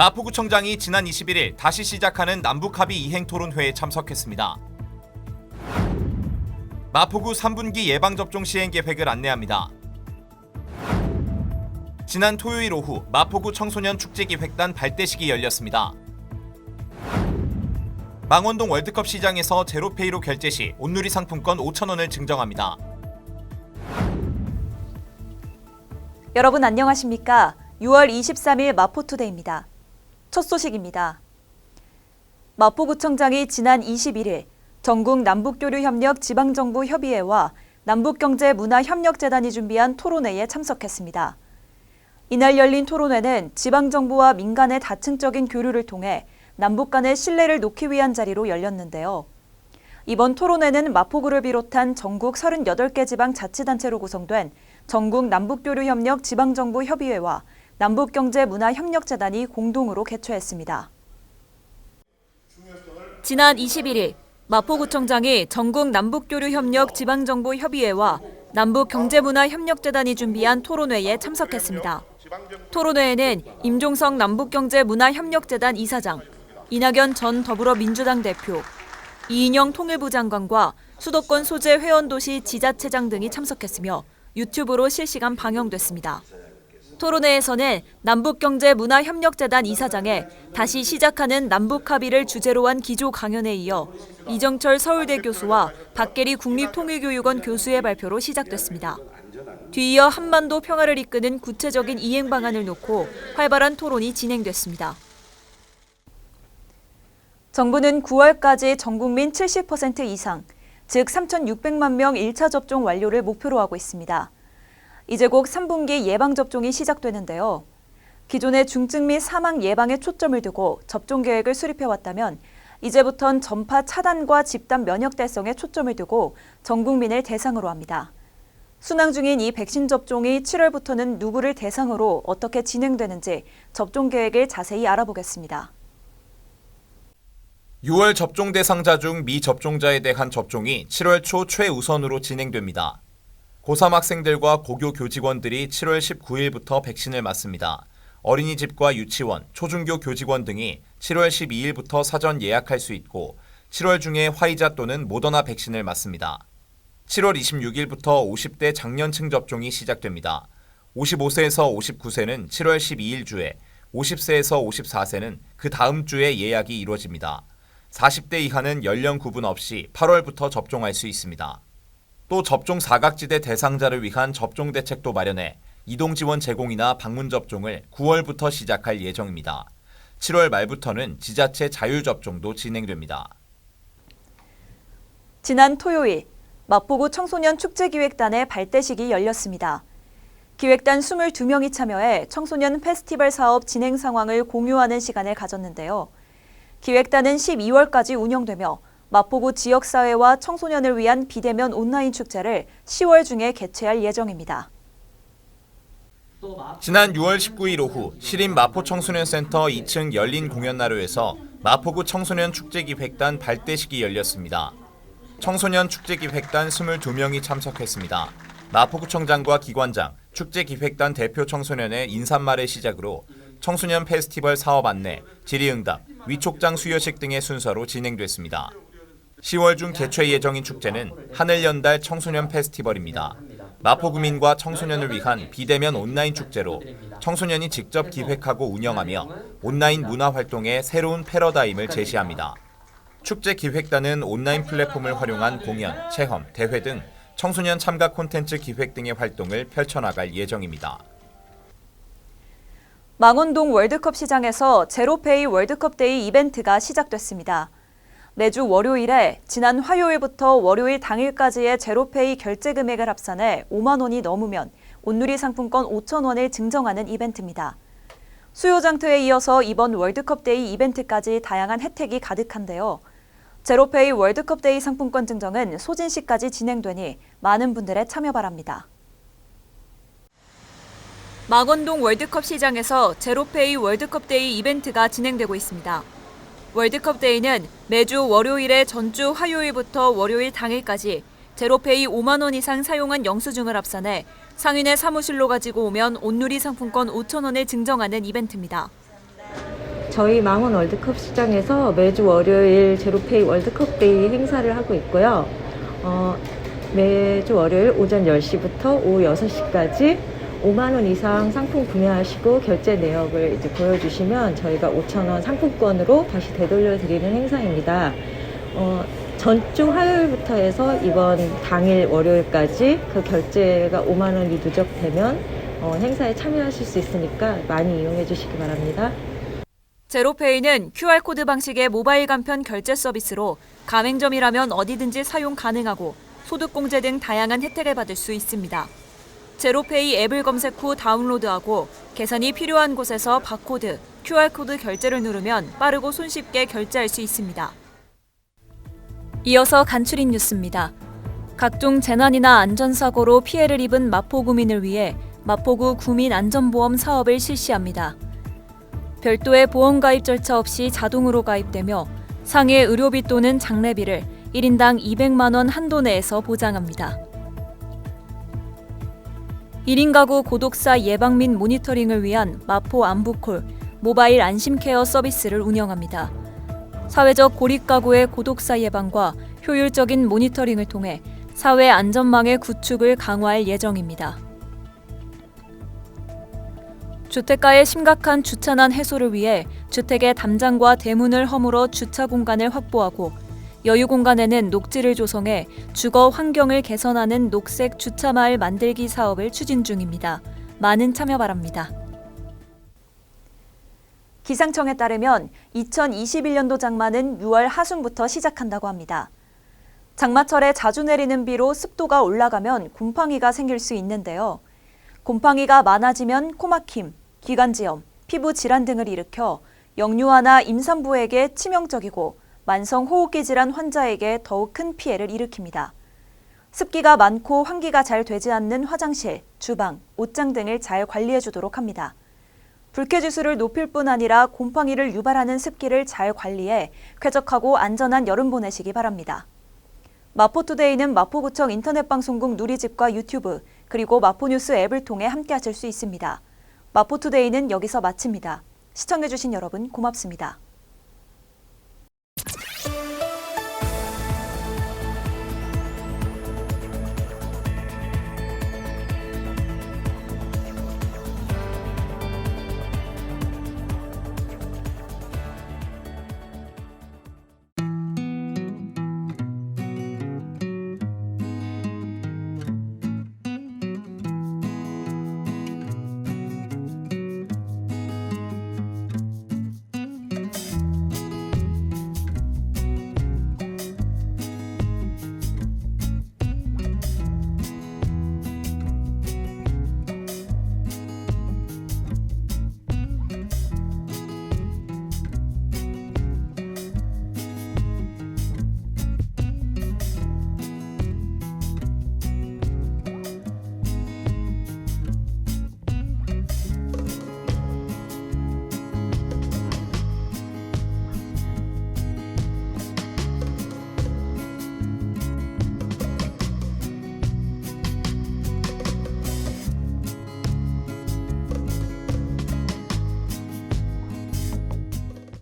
마포구청장이 지난 21일 다시 시작하는 남북합의 이행 토론회에 참석했습니다. 마포구 3분기 예방접종 시행 계획을 안내합니다. 지난 토요일 오후 마포구 청소년 축제기획단 발대식이 열렸습니다. 망원동 월드컵 시장에서 제로페이로 결제 시 온누리 상품권 5,000원을 증정합니다. 여러분 안녕하십니까? 6월 23일 마포투데이입니다. 첫 소식입니다. 마포구청장이 지난 21일 전국 남북교류협력 지방정부협의회와 남북경제문화협력재단이 준비한 토론회에 참석했습니다. 이날 열린 토론회는 지방정부와 민간의 다층적인 교류를 통해 남북 간의 신뢰를 놓기 위한 자리로 열렸는데요. 이번 토론회는 마포구를 비롯한 전국 38개 지방자치단체로 구성된 전국 남북교류협력 지방정부협의회와 남북경제문화협력재단이 공동으로 개최했습니다. 지난 21일 마포구청장이 전국 남북교류협력 지방정부협의회와 남북경제문화협력재단이 준비한 토론회에 참석했습니다. 토론회에는 임종석 남북경제문화협력재단 이사장, 이낙연 전 더불어민주당 대표, 이인영 통일부 장관과 수도권 소재 회원도시 지자체장 등이 참석했으며 유튜브로 실시간 방영됐습니다. 토론회에서는 남북경제문화협력재단 이사장의 다시 시작하는 남북합의를 주제로 한 기조 강연에 이어 이정철 서울대 교수와 박계리 국립통일교육원 교수의 발표로 시작됐습니다. 뒤이어 한반도 평화를 이끄는 구체적인 이행 방안을 놓고 활발한 토론이 진행됐습니다. 정부는 9월까지 전 국민 70% 이상, 즉 3,600만 명 1차 접종 완료를 목표로 하고 있습니다. 이제 곧 3분기 예방접종이 시작되는데요. 기존의 중증 및 사망 예방에 초점을 두고 접종 계획을 수립해왔다면 이제부턴 전파 차단과 집단 면역 달성에 초점을 두고 전 국민을 대상으로 합니다. 순항 중인 이 백신 접종이 7월부터는 누구를 대상으로 어떻게 진행되는지 접종 계획을 자세히 알아보겠습니다. 6월 접종 대상자 중 미접종자에 대한 접종이 7월 초 최우선으로 진행됩니다. 고3 학생들과 고교 교직원들이 7월 19일부터 백신을 맞습니다. 어린이집과 유치원, 초중교 교직원 등이 7월 12일부터 사전 예약할 수 있고 7월 중에 화이자 또는 모더나 백신을 맞습니다. 7월 26일부터 50대 장년층 접종이 시작됩니다. 55세에서 59세는 7월 12일 주에, 50세에서 54세는 그 다음 주에 예약이 이루어집니다. 40대 이하는 연령 구분 없이 8월부터 접종할 수 있습니다. 또 접종 사각지대 대상자를 위한 접종 대책도 마련해 이동 지원 제공이나 방문 접종을 9월부터 시작할 예정입니다. 7월 말부터는 지자체 자율 접종도 진행됩니다. 지난 토요일 마포구 청소년 축제기획단의 발대식이 열렸습니다. 기획단 22명이 참여해 청소년 페스티벌 사업 진행 상황을 공유하는 시간을 가졌는데요. 기획단은 12월까지 운영되며 마포구 지역사회와 청소년을 위한 비대면 온라인 축제를 10월 중에 개최할 예정입니다. 지난 6월 19일 오후 시립 마포청소년센터 2층 열린 공연나루에서 마포구 청소년 축제기획단 발대식이 열렸습니다. 청소년 축제기획단 22명이 참석했습니다. 마포구청장과 기관장, 축제기획단 대표 청소년의 인사말을 시작으로 청소년 페스티벌 사업 안내, 질의응답, 위촉장 수여식 등의 순서로 진행됐습니다. 10월 중 개최 예정인 축제는 하늘연달 청소년 페스티벌입니다. 마포구민과 청소년을 위한 비대면 온라인 축제로 청소년이 직접 기획하고 운영하며 온라인 문화활동의 새로운 패러다임을 제시합니다. 축제 기획단은 온라인 플랫폼을 활용한 공연, 체험, 대회 등 청소년 참가 콘텐츠 기획 등의 활동을 펼쳐나갈 예정입니다. 망원동 월드컵 시장에서 제로페이 월드컵데이 이벤트가 시작됐습니다. 매주 월요일에 지난 화요일부터 월요일 당일까지의 제로페이 결제 금액을 합산해 5만 원이 넘으면 온누리 상품권 5,000원을 증정하는 이벤트입니다. 수요장터에 이어서 이번 월드컵데이 이벤트까지 다양한 혜택이 가득한데요. 제로페이 월드컵데이 상품권 증정은 소진시까지 진행되니 많은 분들의 참여 바랍니다. 망원동 월드컵 시장에서 제로페이 월드컵데이 이벤트가 진행되고 있습니다. 월드컵데이는 매주 월요일에 전주 화요일부터 월요일 당일까지 제로페이 5만 원 이상 사용한 영수증을 합산해 상인의 사무실로 가지고 오면 온누리 상품권 5,000원을 증정하는 이벤트입니다. 저희 망원 월드컵 시장에서 매주 월요일 제로페이 월드컵데이 행사를 하고 있고요. 매주 월요일 오전 10시부터 오후 6시까지 5만 원 이상 상품 구매하시고 결제 내역을 이제 보여주시면 저희가 5,000원 상품권으로 다시 되돌려 드리는 행사입니다. 전주 화요일부터 해서 이번 당일 월요일까지 그 결제가 5만 원이 누적되면 행사에 참여하실 수 있으니까 많이 이용해 주시기 바랍니다. 제로페이는 QR코드 방식의 모바일 간편 결제 서비스로 가맹점이라면 어디든지 사용 가능하고 소득공제 등 다양한 혜택을 받을 수 있습니다. 제로페이 앱을 검색 후 다운로드하고 계산이 필요한 곳에서 바코드, QR코드 결제를 누르면 빠르고 손쉽게 결제할 수 있습니다. 이어서 간추린 뉴스입니다. 각종 재난이나 안전사고로 피해를 입은 마포구민을 위해 마포구 구민안전보험 사업을 실시합니다. 별도의 보험 가입 절차 없이 자동으로 가입되며 상해 의료비 또는 장례비를 1인당 200만 원 한도 내에서 보장합니다. 1인 가구 고독사 예방 및 모니터링을 위한 마포 안부콜 모바일 안심케어 서비스를 운영합니다. 사회적 고립 가구의 고독사 예방과 효율적인 모니터링을 통해 사회 안전망의 구축을 강화할 예정입니다. 주택가의 심각한 주차난 해소를 위해 주택의 담장과 대문을 허물어 주차 공간을 확보하고 여유 공간에는 녹지를 조성해 주거 환경을 개선하는 녹색 주차마을 만들기 사업을 추진 중입니다. 많은 참여 바랍니다. 기상청에 따르면 2021년도 장마는 6월 하순부터 시작한다고 합니다. 장마철에 자주 내리는 비로 습도가 올라가면 곰팡이가 생길 수 있는데요. 곰팡이가 많아지면 코막힘, 기관지염, 피부 질환 등을 일으켜 영유아나 임산부에게 치명적이고 만성 호흡기 질환 환자에게 더욱 큰 피해를 일으킵니다. 습기가 많고 환기가 잘 되지 않는 화장실, 주방, 옷장 등을 잘 관리해 주도록 합니다. 불쾌지수를 높일 뿐 아니라 곰팡이를 유발하는 습기를 잘 관리해 쾌적하고 안전한 여름 보내시기 바랍니다. 마포투데이는 마포구청 인터넷방송국 누리집과 유튜브, 그리고 마포뉴스 앱을 통해 함께하실 수 있습니다. 마포투데이는 여기서 마칩니다. 시청해주신 여러분 고맙습니다.